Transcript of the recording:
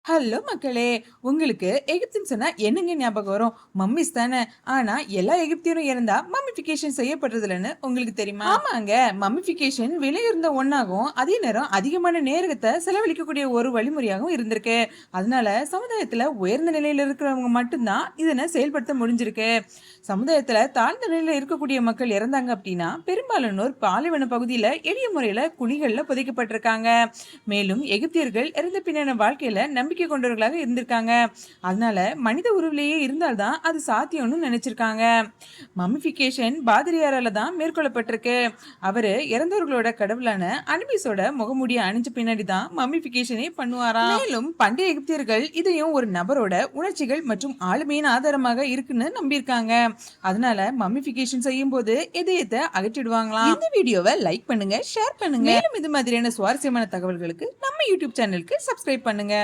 Hello மக்களே! உங்களுக்கு எகிப்துன்னு சொன்னா என்னங்க ஞாபகம் வரும்? மம்மீஸ் தானே! ஆனா எல்லா எகிப்தியரும் இறந்தா மம்மிஃபிகேஷன் செய்யப்படுறதில்லன்னு உங்களுக்கு தெரியுமா? ஆமாங்க. மம்மிஃபிகேஷன் விலையுயர்ந்த ஒண்ணாகும். அதே நேரம் அதிகமான நேரத்த செலவழிக்கக்கூடிய ஒரு வழிமுறையாகவும் இருந்திருக்கு. அதனால சமுதாயத்துல உயர்ந்த நிலையில இருக்கிறவங்க மட்டும் தான் இதனை செயல்படுத்த முடிஞ்சிருக்கு. சமுதாயத்துல தாழ்ந்த நிலையில இருக்கக்கூடிய மக்கள் இறந்தாங்க அப்படின்னா, பெரும்பாலானோர் பாலைவன பகுதியில எளிய முறையில குழிகள்ல புதைக்கப்பட்டிருக்காங்க. மேலும் எகிப்தியர்கள் இறந்த பின்னான வாழ்க்கையில நம்பிக்கை கொண்டவர்களாக இருந்திருக்காங்க. அதனால மனித உருவிலேயே இருந்தால்தான் அது சாத்தியம்னு நினைச்சிருக்காங்க. மம்மிஃபிகேஷன் பாதிரியாரால தான் மேற்கொள்ளப்பட்டிருக்கு. அவரு இறந்தவர்களோட கடவுளான அனுபிஸோட முகமூடிய அணிஞ்ச பின்னாடி தான் மம்மிஃபிகேஷனே பண்ணுவாராம். மேலும் பண்டைய எகிப்தியர்கள் இதையும் ஒரு நபரோட உணர்ச்சிகள் மற்றும் ஆளுமையின் ஆதாரமாக இருக்குன்னு நம்பியிருக்காங்க. அதனால மம்மிஃபிகேஷன் செய்யும் போது இதயத்தை அகற்றிடுவாங்களாம். இந்த வீடியோவை லைக் பண்ணுங்க, ஷேர் பண்ணுங்க. மேலும் இது மாதிரியான சுவாரஸ்யமான தகவல்களுக்கு நம்ம யூடியூப் சேனலுக்கு சப்ஸ்கிரைப் பண்ணுங்க.